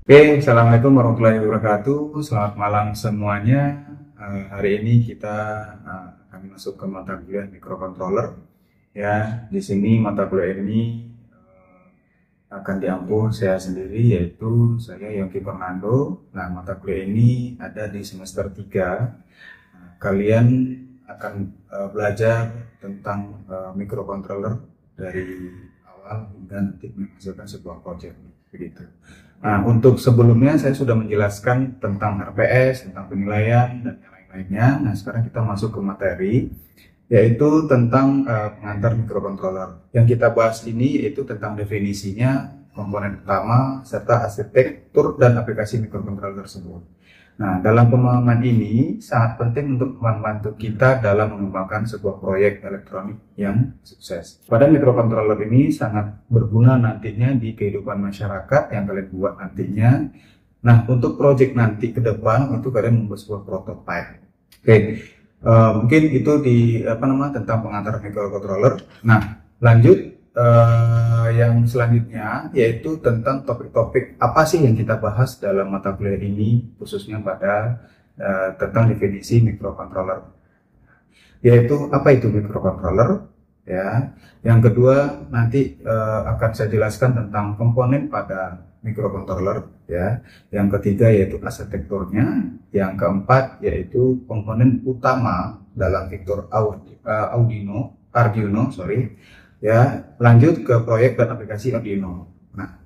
Oke, Assalamualaikum warahmatullahi wabarakatuh. Selamat malam semuanya. Hari ini kita akan masuk ke mata kuliah mikrocontroller. Ya, di sini mata kuliah ini akan diampu saya sendiri, yaitu saya Yongki Fernando. Nah, mata kuliah ini ada di semester 3. Kalian akan belajar tentang mikrocontroller dari awal hingga nanti menghasilkan sebuah project, begitu. Nah, untuk sebelumnya saya sudah menjelaskan tentang RPS, tentang penilaian, dan yang lain-lainnya. Nah, sekarang kita masuk ke materi, yaitu tentang pengantar mikrocontroller. Yang kita bahas ini yaitu tentang definisinya, komponen utama, serta arsitektur dan aplikasi mikrocontroller tersebut. Nah, dalam pemahaman ini sangat penting untuk membantu kita dalam mengembangkan sebuah proyek elektronik yang sukses. Pada mikrocontroller ini sangat berguna nantinya di kehidupan masyarakat yang kalian buat nantinya. Nah, untuk proyek nanti ke depan itu kalian membuat sebuah prototype. Oke, mungkin itu tentang pengantar mikrocontroller. Nah, lanjut. Yang selanjutnya yaitu tentang topik-topik apa sih yang kita bahas dalam mata kuliah ini, khususnya pada tentang definisi mikrocontroller, yaitu apa itu mikrocontroller, ya. Yang kedua nanti akan saya jelaskan tentang komponen pada mikrocontroller, ya. Yang ketiga yaitu arsitekturnya, yang keempat yaitu komponen utama dalam vektor Arduino, ya. Lanjut ke proyek dan aplikasi Arduino. Nah,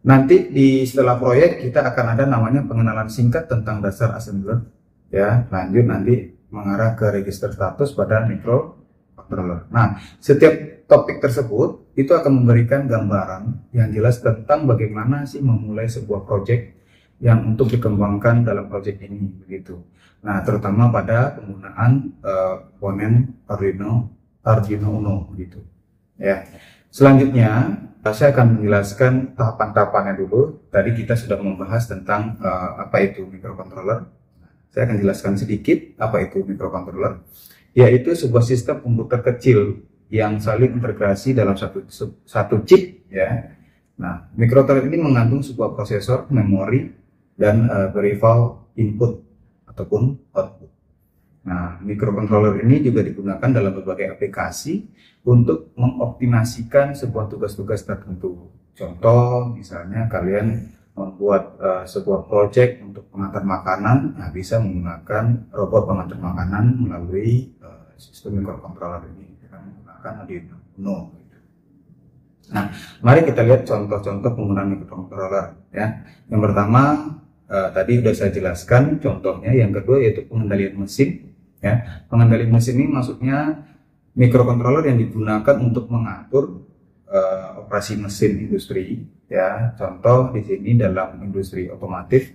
nanti setelah proyek kita akan ada namanya pengenalan singkat tentang dasar assembler, ya. Lanjut nanti mengarah ke register status pada mikrocontroller. Nah, setiap topik tersebut itu akan memberikan gambaran yang jelas tentang bagaimana sih memulai sebuah proyek yang untuk dikembangkan dalam proyek ini, begitu. Nah, terutama pada penggunaan komponen Arduino Uno, gitu. Ya, selanjutnya saya akan menjelaskan tahapan-tahapannya dulu. Tadi kita sudah membahas tentang apa itu mikrocontroller. Saya akan jelaskan sedikit apa itu mikrocontroller, yaitu sebuah sistem komputer kecil yang saling integrasi dalam satu chip, ya. Nah, mikrocontroller ini mengandung sebuah prosesor, memori, dan peripheral input ataupun output. Nah, mikrocontroller ini juga digunakan dalam berbagai aplikasi untuk mengoptimasikan sebuah tugas-tugas tertentu. Contoh, misalnya kalian membuat sebuah project untuk pengantar makanan, nah bisa menggunakan robot pengantar makanan melalui sistem mikrocontroller ini dengan menggunakan Arduino Uno. Nah, mari kita lihat contoh-contoh penggunaan mikrocontroller, ya. Yang pertama tadi sudah saya jelaskan contohnya. Yang kedua yaitu pengendalian mesin. Ya, pengendalian mesin ini maksudnya mikrocontroller yang digunakan untuk mengatur operasi mesin industri, ya. Contoh di sini dalam industri otomotif,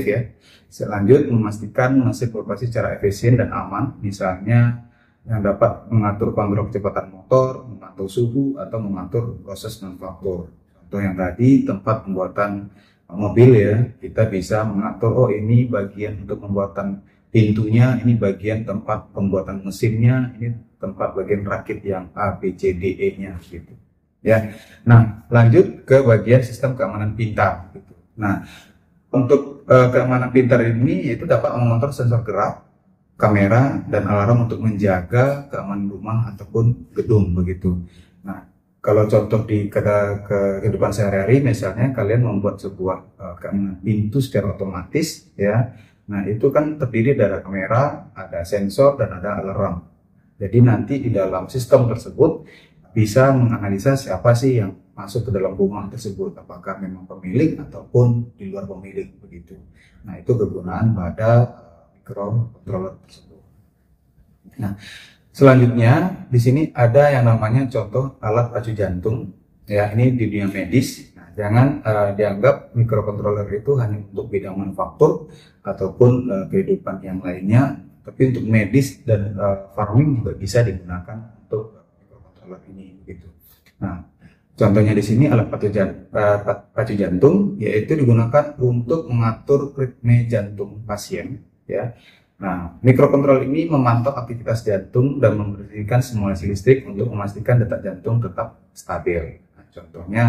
ya. Selanjut memastikan mesin beroperasi secara efisien dan aman, misalnya yang dapat mengatur kontrol kecepatan motor, mengatur suhu, atau mengatur proses manufaktur. Contoh yang tadi tempat pembuatan mobil, ya, kita bisa mengatur, oh ini bagian untuk pembuatan pintunya, ini bagian tempat pembuatan mesinnya, ini tempat bagian rakit yang A, B, C, D, E nya, gitu, ya. Nah, lanjut ke bagian sistem keamanan pintar, gitu. Nah, untuk keamanan pintar ini itu dapat mengontrol sensor gerak, kamera, dan alarm untuk menjaga keamanan rumah ataupun gedung, begitu. Nah, kalau contoh di kehidupan sehari-hari, misalnya kalian membuat sebuah keamanan pintu secara otomatis, ya. Nah, itu kan terdiri dari kamera, ada sensor, dan ada alarm. Jadi nanti di dalam sistem tersebut bisa menganalisa siapa sih yang masuk ke dalam rumah tersebut, apakah memang pemilik ataupun di luar pemilik, begitu. Nah, itu kegunaan pada mikrocontroller tersebut. Nah, selanjutnya di sini ada yang namanya contoh alat pacu jantung, ya. Ini di dunia medis. Jangan dianggap mikrocontroller itu hanya untuk bidang manufaktur ataupun kehidupan yang lainnya, tapi untuk medis dan farming juga bisa digunakan untuk mikrocontroller ini, gitu. Nah, contohnya di sini alat pacu jantung, yaitu digunakan untuk mengatur ritme jantung pasien, ya. Nah, mikrocontroller ini memantau aktivitas jantung dan memberikan simulasi listrik untuk memastikan detak jantung tetap stabil. Nah, contohnya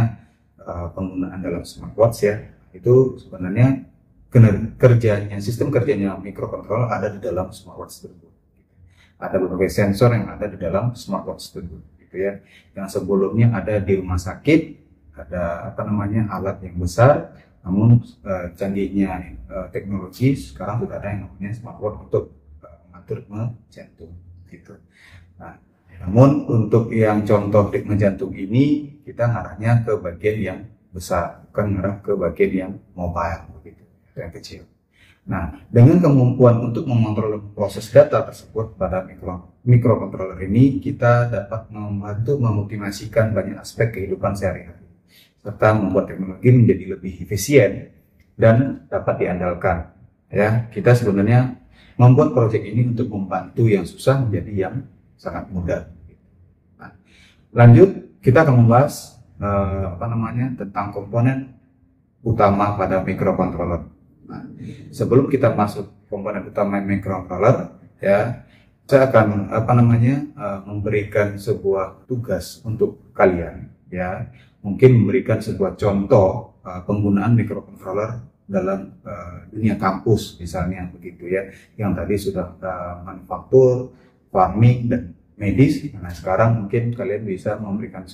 penggunaan dalam smartwatch, ya, itu sebenarnya sistem kerjanya microcontroller ada di dalam smartwatch tersebut. Ada berbagai sensor yang ada di dalam smartwatch tersebut, gitu ya. Yang sebelumnya ada di rumah sakit, ada alat yang besar, namun canggihnya teknologi sekarang sudah ada yang namanya smartwatch untuk mengatur ritme jantung, gitu. Nah, namun untuk yang contoh ritme jantung ini kita ngarahnya ke bagian yang besar, bukan ngarah ke bagian yang mobile, begitu, yang kecil. Nah, dengan kemampuan untuk mengontrol proses data tersebut pada microcontroller ini, kita dapat membantu mengoptimasikan banyak aspek kehidupan sehari-hari, serta membuat teknologi menjadi lebih efisien dan dapat diandalkan. Ya, kita sebenarnya membuat proyek ini untuk membantu yang susah menjadi yang sangat mudah. Nah, lanjut kita akan membahas tentang komponen utama pada microcontroller. Nah, sebelum kita masuk komponen utama microcontroller, ya, saya akan memberikan sebuah tugas untuk kalian, ya, mungkin memberikan sebuah contoh penggunaan microcontroller dalam dunia kampus, misalnya begitu ya, yang tadi sudah manufaktur, farming dan medis. Nah, sekarang mungkin kalian bisa memberikan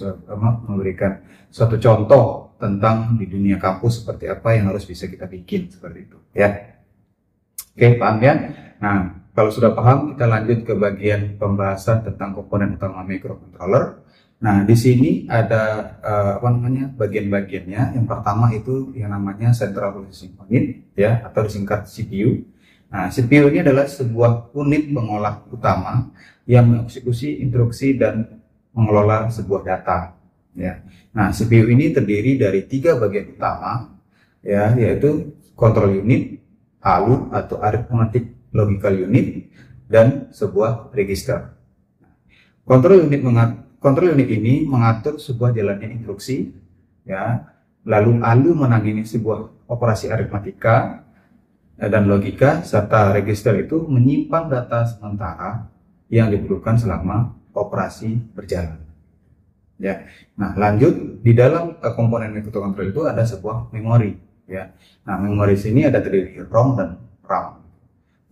suatu contoh tentang di dunia kampus seperti apa yang harus bisa kita bikin seperti itu, ya. Oke, paham ya? Nah, kalau sudah paham, kita lanjut ke bagian pembahasan tentang komponen utama microcontroller. Nah, di sini ada bagian-bagiannya. Yang pertama itu yang namanya Central Processing Unit, ya, atau disingkat CPU. Nah, CPU ini adalah sebuah unit pengolah utama yang mengeksekusi instruksi dan mengelola sebuah data, ya. Nah, CPU ini terdiri dari 3 bagian utama, ya, yaitu control unit, ALU atau arithmetic logical unit, dan sebuah register. Control unit ini mengatur sebuah jalannya instruksi, ya. Lalu ALU menangani sebuah operasi aritmatika dan logika, serta register itu menyimpan data sementara yang diperlukan selama operasi berjalan, ya. Nah, lanjut, di dalam komponen microcontroller itu ada sebuah memori, ya. Nah, memori sini ada terdiri ROM dan RAM.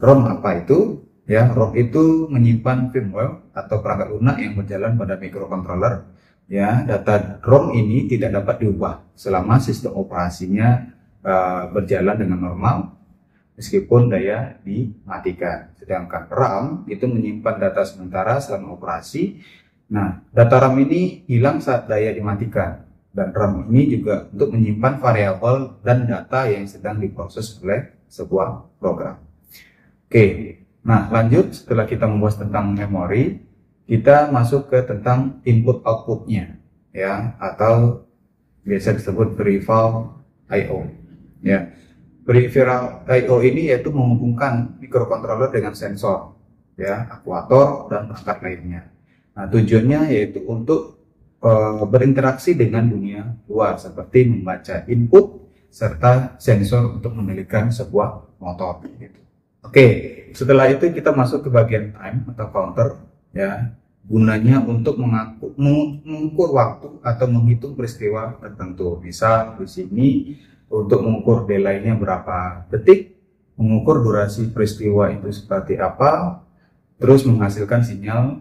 ROM apa itu? Ya, ROM itu menyimpan firmware atau perangkat lunak yang berjalan pada microcontroller. Ya, data ROM ini tidak dapat diubah selama sistem operasinya berjalan dengan normal, meskipun daya dimatikan. Sedangkan RAM itu menyimpan data sementara selama operasi. Nah, data RAM ini hilang saat daya dimatikan. Dan RAM ini juga untuk menyimpan variabel dan data yang sedang diproses oleh sebuah program. Oke, nah lanjut, setelah kita membahas tentang memori, kita masuk ke tentang input-outputnya, ya, atau biasa disebut peripheral I/O, ya. Peripheral I/O ini yaitu menghubungkan microcontroller dengan sensor, ya, aktuator dan perangkat lainnya. Nah, tujuannya yaitu untuk berinteraksi dengan dunia luar, seperti membaca input serta sensor untuk mengendalikan sebuah motor, gitu. Oke, setelah itu kita masuk ke bagian time atau counter, ya. Gunanya untuk mengukur waktu atau menghitung peristiwa tertentu. Misal di sini untuk mengukur delay-nya berapa detik, mengukur durasi peristiwa itu seperti apa, terus menghasilkan sinyal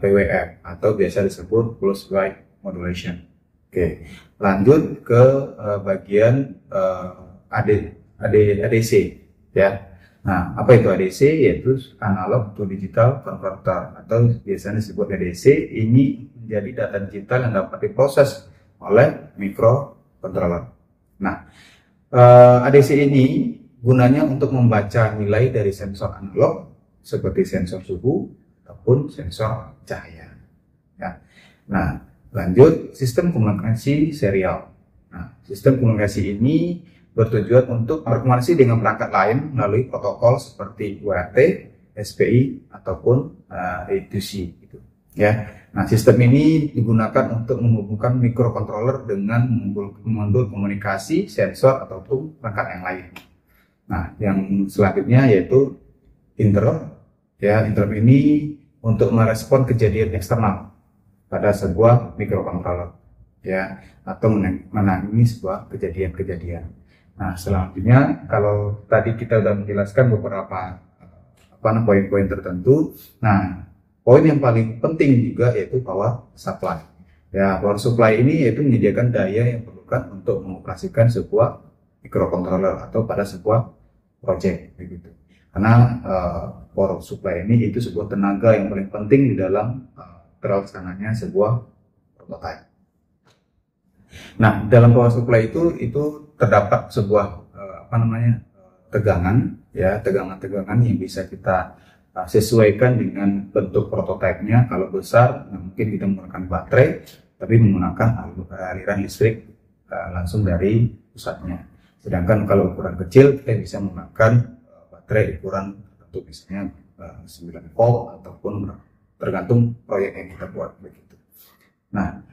PWM atau biasa disebut pulse width modulation. Oke, lanjut ke bagian ADC, ya. Nah, apa itu ADC? Yaitu analog to digital converter atau biasanya disebut ADC. Ini menjadi data digital yang dapat diproses oleh microcontroller. Nah, ADC ini gunanya untuk membaca nilai dari sensor analog seperti sensor suhu ataupun sensor cahaya, ya. Nah, lanjut, sistem komunikasi serial. Nah, sistem komunikasi ini bertujuan untuk berkomunikasi dengan perangkat lain melalui protokol seperti UART, SPI ataupun E2C, gitu, ya. Nah, sistem ini digunakan untuk menghubungkan microcontroller dengan modul komunikasi, sensor ataupun perangkat yang lain. Nah, yang selanjutnya yaitu interrupt, ya. Interrupt ini untuk merespon kejadian eksternal pada sebuah microcontroller, ya, atau menangani sebuah kejadian-kejadian. Nah, selanjutnya kalau tadi kita sudah menjelaskan beberapa poin-poin tertentu. Nah, poin yang paling penting juga yaitu power supply. Ya, power supply ini yaitu menyediakan daya yang diperlukan untuk mengoperasikan sebuah microcontroller atau pada sebuah project begitu. Karena power supply ini itu sebuah tenaga yang paling penting di dalam terlaksananya sebuah prototype. Nah, dalam power supply itu terdapat sebuah tegangan, ya, tegangan-tegangan yang bisa kita sesuaikan dengan bentuk prototipenya. Kalau besar, mungkin kita menggunakan baterai, tapi menggunakan aliran listrik langsung dari pusatnya. Sedangkan kalau ukuran kecil, kita bisa menggunakan baterai ukuran tertentu, misalnya 9 volt ataupun tergantung proyek yang kita buat begitu. Nah,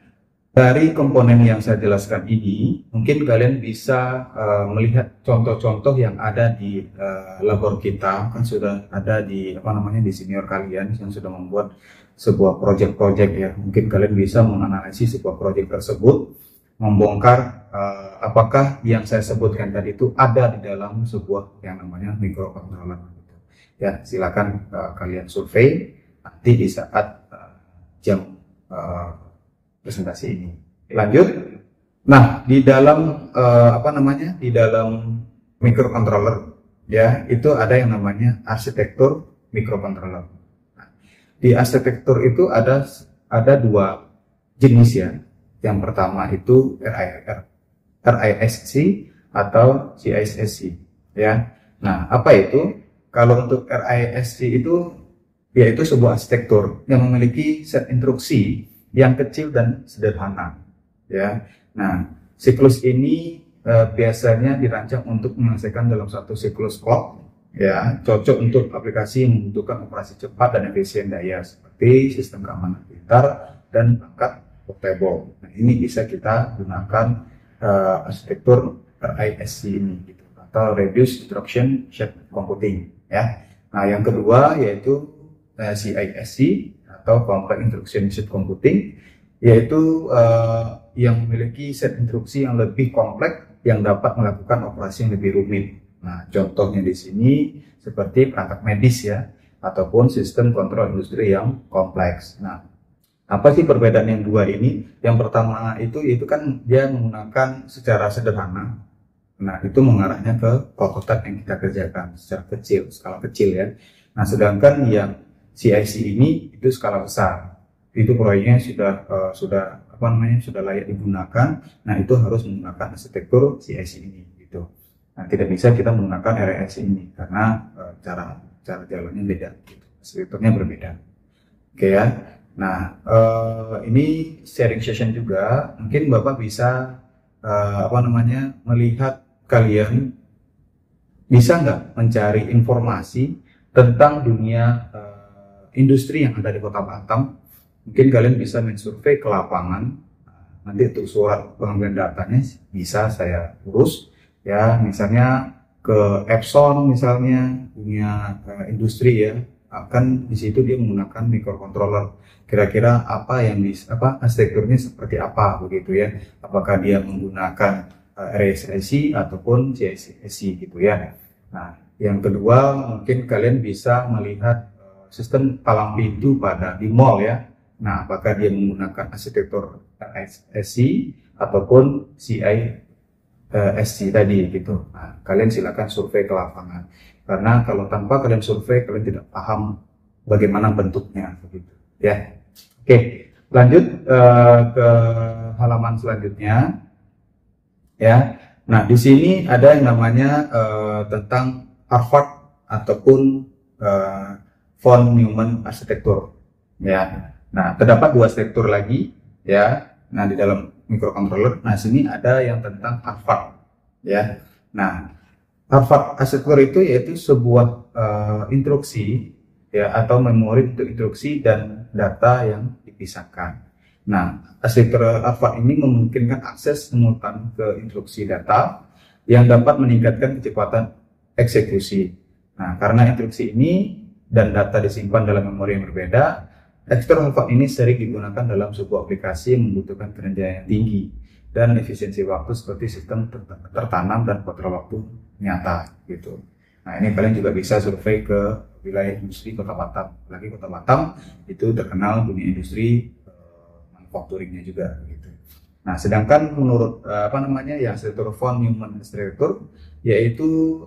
dari komponen yang saya jelaskan ini, mungkin kalian bisa melihat contoh-contoh yang ada di labor kita, kan sudah ada di di senior kalian yang sudah membuat sebuah project-project ya. Mungkin kalian bisa menganalisis sebuah project tersebut, membongkar apakah yang saya sebutkan tadi itu ada di dalam sebuah yang namanya microcontroller. Ya, silakan kalian survei nanti di saat jam presentasi ini. Lanjut. Nah, di dalam di dalam microcontroller ya, itu ada yang namanya arsitektur microcontroller. Nah, di arsitektur itu ada dua jenis ya. Yang pertama itu RISC atau CISC ya. Nah, apa itu? Kalau untuk RISC itu yaitu sebuah arsitektur yang memiliki set instruksi yang kecil dan sederhana ya. Nah, siklus ini biasanya dirancang untuk menyelesaikan dalam satu siklus clock ya, cocok untuk aplikasi yang membutuhkan operasi cepat dan efisien daya seperti sistem keamanan pintar dan perangkat portable. Nah, ini bisa kita gunakan arsitektur RISC ini gitu, atau Reduced Instruction Set Computing ya. Nah, yang kedua yaitu CISC atau Complex Instruction Set Computing, yaitu yang memiliki set instruksi yang lebih kompleks yang dapat melakukan operasi yang lebih rumit. Nah, contohnya di sini seperti perangkat medis ya, ataupun sistem kontrol industri yang kompleks. Nah, apa sih perbedaan yang dua ini? Yang pertama itu kan dia menggunakan secara sederhana. Nah, itu mengarahnya ke prototipe yang kita kerjakan secara kecil, skala kecil ya. Nah, sedangkan yang CIC ini itu skala besar. Itu proyeknya sudah layak digunakan. Nah, itu harus menggunakan arsitektur CIC ini gitu. Nah, tidak bisa kita menggunakan RISC ini karena cara jalannya beda gitu. Arsitekturnya berbeda. Oke ya. Nah, ini sharing session juga. Mungkin Bapak bisa melihat kalian bisa nggak mencari informasi tentang dunia industri yang ada di Kota Batam. Mungkin kalian bisa mensurvei ke lapangan. Nanti untuk surat pengambilan datanya bisa saya urus ya, misalnya ke Epson misalnya, punya industri ya, akan di situ dia menggunakan microcontroller. Kira-kira apa yang arsitekturnya seperti apa begitu ya, apakah dia menggunakan RISC ataupun CISC gitu ya. Nah, yang kedua mungkin kalian bisa melihat sistem palang pintu di mall ya. Nah, apakah dia menggunakan arsitektur RISC ataupun CISC tadi gitu. Nah, kalian silakan survei ke lapangan. Karena kalau tanpa kalian survei, kalian tidak paham bagaimana bentuknya begitu ya. Oke, lanjut ke halaman selanjutnya ya. Nah, di sini ada yang namanya tentang Harvard ataupun von Neumann arsitektur ya. Nah, terdapat dua arsitektur lagi ya. Nah, di dalam microcontroller. Nah, sini ada yang tentang Harvard ya. Nah, Harvard arsitektur itu yaitu sebuah instruksi ya, atau memori untuk instruksi dan data yang dipisahkan. Nah, arsitektur Harvard ini memungkinkan akses simultan ke instruksi data yang dapat meningkatkan kecepatan eksekusi. Nah, karena instruksi ini dan data disimpan dalam memori yang berbeda, arsitektur Harvard ini sering digunakan dalam sebuah aplikasi yang membutuhkan kerendahan yang tinggi. dan efisiensi waktu seperti sistem tertanam dan kontrol waktu nyata gitu. Nah, ini kalian juga bisa survei ke wilayah industri Kota Batam. Lagi Kota Batam itu terkenal dunia industri manufacturingnya juga gitu. Nah, sedangkan menurut yang struktur von Neumann struktur yaitu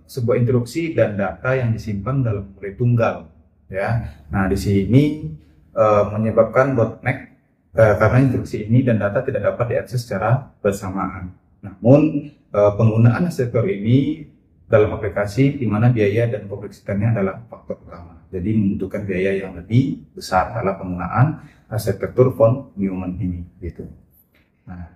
sebuah instruksi dan data yang disimpan dalam memori tunggal, ya. Nah, di sini menyebabkan bottleneck karena instruksi ini dan data tidak dapat diakses secara bersamaan. Namun penggunaan struktur ini dalam aplikasi di mana biaya dan kompleksitasnya adalah faktor utama. Jadi membutuhkan biaya yang lebih besar dalam penggunaan struktur von Neumann ini, gitu. Nah,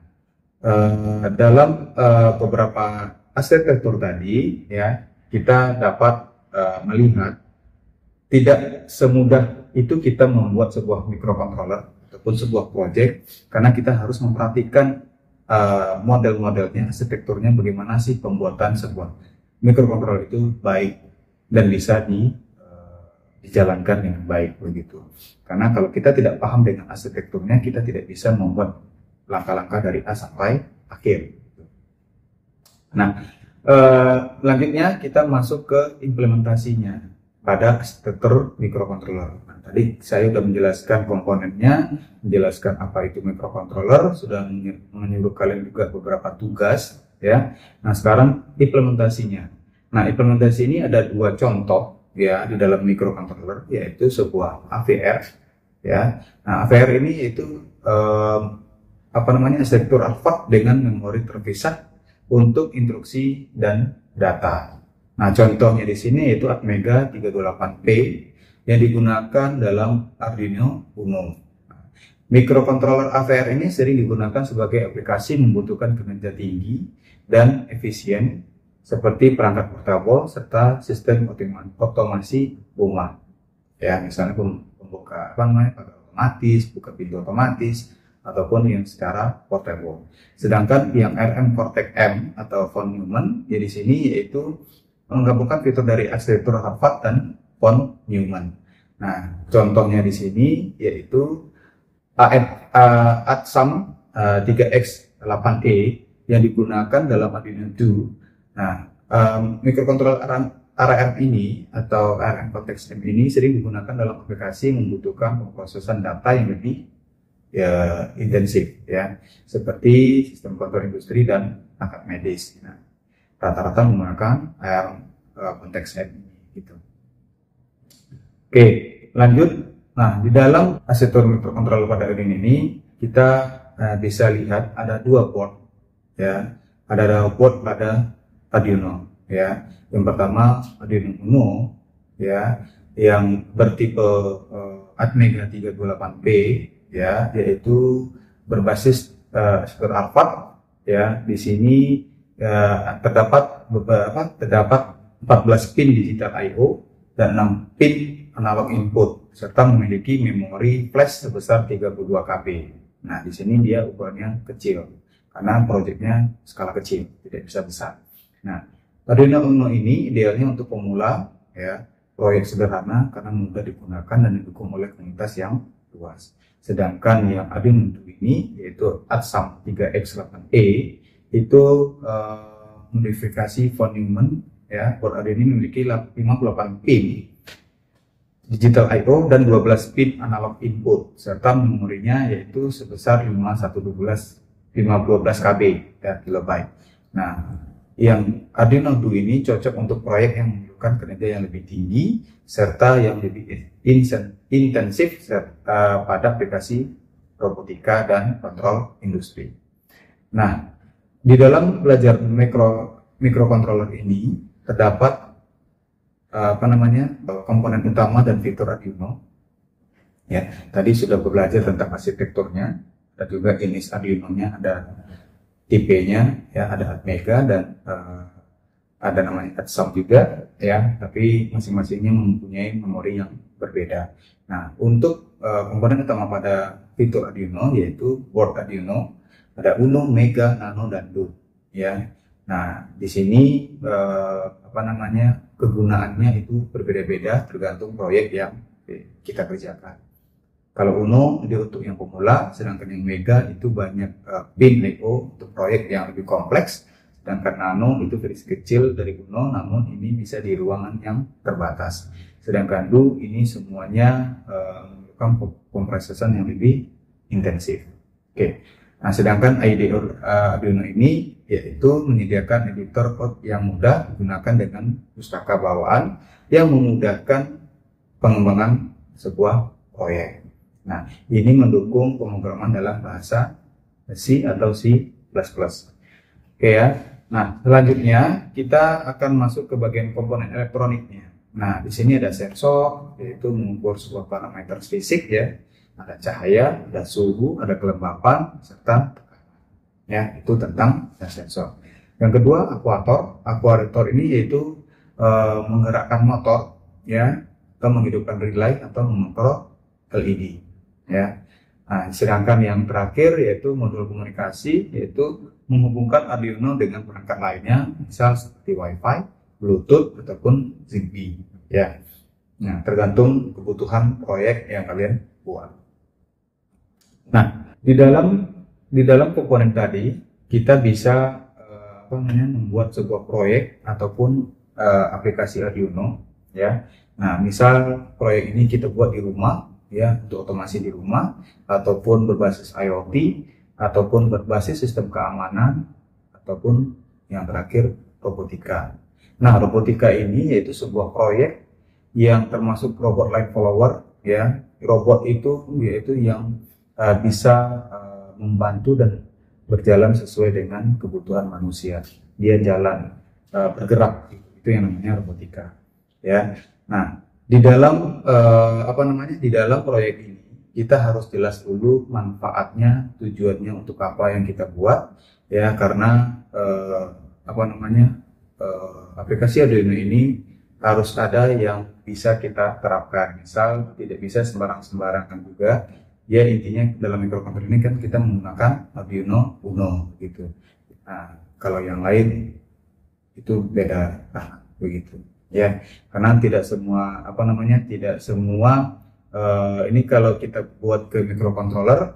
dalam beberapa arsitektur tadi, ya, kita dapat melihat tidak semudah itu kita membuat sebuah microcontroller ataupun sebuah project, karena kita harus memperhatikan model-modelnya, arsitekturnya, bagaimana sih pembuatan sebuah microcontroller itu baik dan bisa dijalankan dengan baik begitu. Karena kalau kita tidak paham dengan arsitekturnya, kita tidak bisa membuat langkah-langkah dari A sampai akhir. Nah, selanjutnya kita masuk ke implementasinya pada arsitektur microcontroller. Nah, tadi saya sudah menjelaskan komponennya, menjelaskan apa itu microcontroller, sudah menyuruh kalian juga beberapa tugas, ya. Nah, sekarang implementasinya. Nah, implementasi ini ada dua contoh, ya, di dalam microcontroller, yaitu sebuah AVR, ya. Nah, AVR ini itu struktur alpha dengan memori terpisah untuk instruksi dan data. Nah, contohnya di sini yaitu Atmega 328P yang digunakan dalam Arduino Uno. Microcontroller AVR ini sering digunakan sebagai aplikasi membutuhkan kinerja tinggi dan efisien seperti perangkat portable serta sistem otomasi rumah. Ya, misalnya pembuka otomatis, buka pintu otomatis, ataupun yang secara portable. Sedangkan yang RM Cortex M atau von Neumann ya di sini yaitu menggabungkan fitur dari arsitektur Harvard dan von Neumann. Nah, contohnya di sini yaitu ATSUM 3X8E yang digunakan dalam Arduino 2. Nah, microcontroller ARM ini atau ARM Cortex M ini sering digunakan dalam aplikasi yang membutuhkan pemrosesan data yang lebih intensif, ya, seperti sistem kontrol industri dan perangkat medis. Nah, rata-rata menggunakan ARM konteks M gitu. Oke, lanjut. Nah, di dalam arsitektur microcontroller pada Arduino ini kita bisa lihat ada dua board, ya. Ada dua board pada Arduino, ya. Yang pertama Arduino Uno, ya, yang bertipe Atmega 328P, ya, yaitu berbasis struktur alpha, ya. Di sini terdapat 14 pin digital I/O dan 6 pin analog input serta memiliki memori flash sebesar 32 KB. Nah, di sini dia ukurannya kecil karena proyeknya skala kecil, tidak bisa besar. Nah, Arduino Uno ini idealnya untuk pemula, ya, proyek sederhana karena mudah digunakan dan didukung oleh komunitas yang luas. Sedangkan yang Arduino ini yaitu ATSUM 3X8E itu modifikasi von Neumann, ya. Board Arduino memiliki 58 pin digital I/O dan 12 pin analog input serta memorinya yaitu sebesar 512 KB, ya, kilobyte. Nah, yang Arduino 2 ini cocok untuk proyek yang memerlukan kinerja yang lebih tinggi serta yang lebih intensif pada aplikasi robotika dan kontrol industri. Nah, di dalam belajar microcontroller ini terdapat komponen utama dan fitur Arduino. Ya, tadi sudah belajar tentang arsitekturnya, dan juga jenis Arduino-nya, ada tipenya, ya, ada Atmega dan ada namanya ATSUM juga, ya, tapi masing-masingnya mempunyai memori yang berbeda. Nah, untuk komponen utama pada fitur Arduino yaitu board Arduino, ada Uno, Mega, Nano, dan Do, ya. Nah, di sini kegunaannya itu berbeda-beda tergantung proyek yang kita kerjakan. Kalau Uno itu untuk yang pemula, sedangkan yang Mega itu banyak pin Lego untuk proyek yang lebih kompleks. Sedangkan Nano itu versi kecil dari Uno, namun ini bisa di ruangan yang terbatas. Sedangkan Du ini semuanya memerlukan pemrosesan yang lebih intensif. Oke. Nah, sedangkan Arduino ini yaitu menyediakan editor code yang mudah digunakan dengan pustaka bawaan yang memudahkan pengembangan sebuah proyek. Nah, ini mendukung pemrograman dalam bahasa C atau C++. Oke ya. Nah, selanjutnya kita akan masuk ke bagian komponen elektroniknya. Nah, di sini ada sensor, yaitu mengukur sebuah parameter fisik ya. Ada cahaya, ada suhu, ada kelembapan, serta tekanan. Ya, itu tentang sensor. Yang kedua, akuator. Akuator ini yaitu menggerakkan motor ya, atau menghidupkan relay atau mengontrol LED. Ya, nah, sedangkan yang terakhir yaitu modul komunikasi, yaitu menghubungkan Arduino dengan perangkat lainnya, misal seperti Wi-Fi, Bluetooth ataupun Zigbee. Ya, nah tergantung kebutuhan proyek yang kalian buat. Nah, di dalam komponen tadi kita bisa membuat sebuah proyek ataupun aplikasi Arduino. Ya, nah misal proyek ini kita buat di rumah. Ya, untuk otomasi di rumah, ataupun berbasis IoT, ataupun berbasis sistem keamanan, ataupun yang terakhir robotika. Nah, robotika ini yaitu sebuah proyek yang termasuk robot line follower. Ya, robot itu yaitu yang bisa membantu dan berjalan sesuai dengan kebutuhan manusia. Dia jalan bergerak, itu yang namanya robotika. Ya, nah. Di dalam di dalam proyek ini kita harus jelas dulu manfaatnya, tujuannya untuk apa yang kita buat ya, karena aplikasi Arduino ini harus ada yang bisa kita terapkan. Misal tidak bisa sembarang-sembarangan juga. Ya, intinya dalam microcontroller ini kan kita menggunakan Arduino Uno gitu. Nah, kalau yang lain itu beda begitu. Ya, karena tidak semua ini kalau kita buat ke microcontroller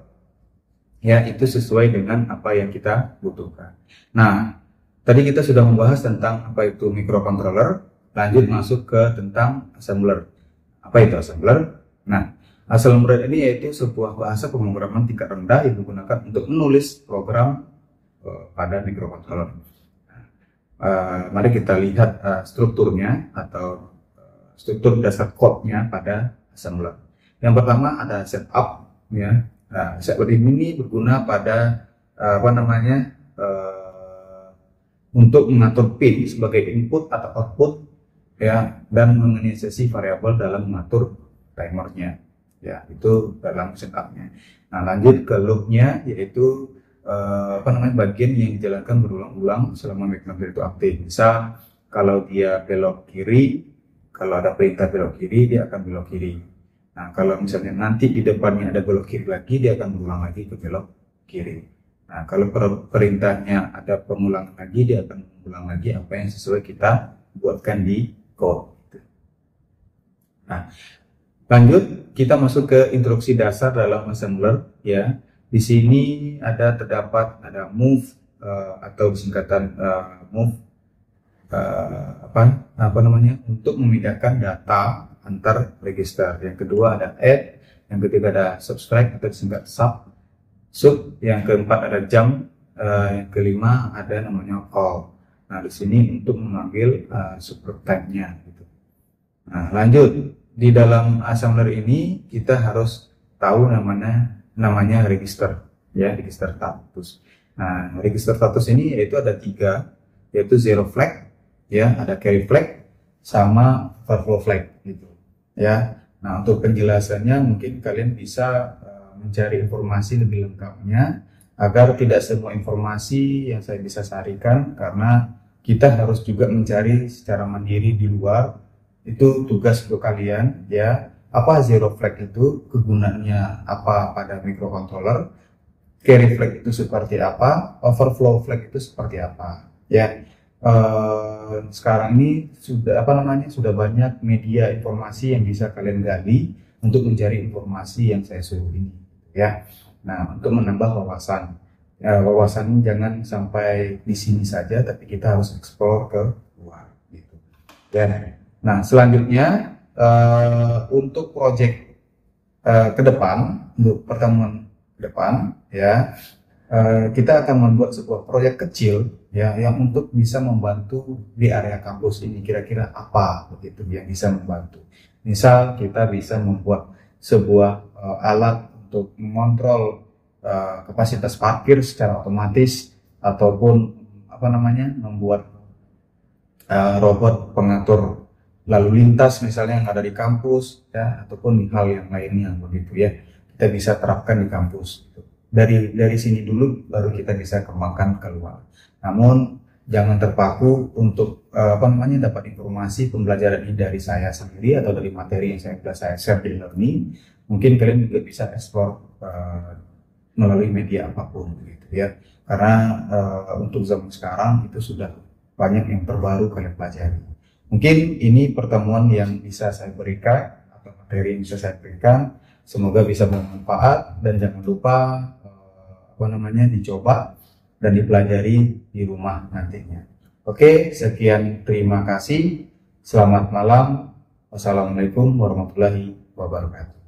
ya itu sesuai dengan apa yang kita butuhkan. Nah, tadi kita sudah membahas tentang apa itu microcontroller, lanjut masuk ke tentang assembler. Apa itu assembler? Nah, assembler ini yaitu sebuah bahasa pemrograman tingkat rendah yang digunakan untuk menulis program pada microcontroller. Mari kita lihat strukturnya atau struktur dasar code-nya pada assembler. Yang pertama ada setup ya. Nah, setup ini berguna pada untuk mengatur pin sebagai input atau output ya, dan menginisiasi variabel dalam mengatur timernya. Ya, itu dalam setupnya. Nah, lanjut ke loop-nya yaitu bagian yang dijalankan berulang-ulang selama microcontroller itu aktif. Misal kalau dia belok kiri, kalau ada perintah belok kiri, dia akan belok kiri. Nah, kalau misalnya nanti di depannya ada belok kiri lagi, dia akan berulang lagi ke belok kiri. Nah, kalau perintahnya ada pengulangan lagi, dia akan mengulang lagi apa yang sesuai kita buatkan di code. Nah, lanjut kita masuk ke instruksi dasar dalam assembler ya. Di sini terdapat move atau singkatan move untuk memindahkan data antar register. Yang kedua ada add, yang ketiga ada subtract atau disingkat sub, yang keempat ada jump, yang kelima ada namanya call. Nah, di sini untuk mengambil subtype-nya gitu. Nah, lanjut di dalam assembler ini kita harus tahu namanya register ya, register status. Nah, register status ini yaitu ada 3, yaitu zero flag ya, ada carry flag sama overflow flag gitu ya. Nah, untuk penjelasannya mungkin kalian bisa mencari informasi lebih lengkapnya agar tidak semua informasi yang saya bisa sarikan, karena kita harus juga mencari secara mandiri di luar. Itu tugas untuk kalian ya. Apa zero flag itu, kegunaannya apa pada microcontroller, carry flag itu seperti apa, overflow flag itu seperti apa ya. Sekarang ini sudah banyak media informasi yang bisa kalian gali untuk mencari informasi yang saya suruh ini, ya. Nah, untuk menambah wawasan, wawasan jangan sampai di sini saja, tapi kita harus explore ke luar, gitu. Ya. Nah, selanjutnya untuk project ke depan, untuk pertemuan ke depan, ya, kita akan membuat sebuah proyek kecil, ya, yang untuk bisa membantu di area kampus ini. Kira-kira apa begitu yang bisa membantu? Misal kita bisa membuat sebuah alat untuk mengontrol kapasitas parkir secara otomatis, ataupun apa namanya, membuat robot pengatur lalu lintas misalnya yang ada di kampus, ya, ataupun hal yang lainnya begitu, ya, kita bisa terapkan di kampus. Dari sini dulu baru kita bisa kembangkan keluar. Namun jangan terpaku untuk apa namanya, dapat informasi pembelajaran ini dari saya sendiri atau dari materi yang saya share di learning. Mungkin kalian juga bisa explore melalui media apapun gitu, ya, karena untuk zaman sekarang itu sudah banyak yang terbaru kalian pelajari. Mungkin ini pertemuan yang bisa saya berikan atau materi yang bisa saya berikan, semoga bisa bermanfaat, dan jangan lupa apa namanya, dicoba dan dipelajari di rumah nantinya. Oke, sekian, terima kasih, selamat malam, wassalamualaikum warahmatullahi wabarakatuh.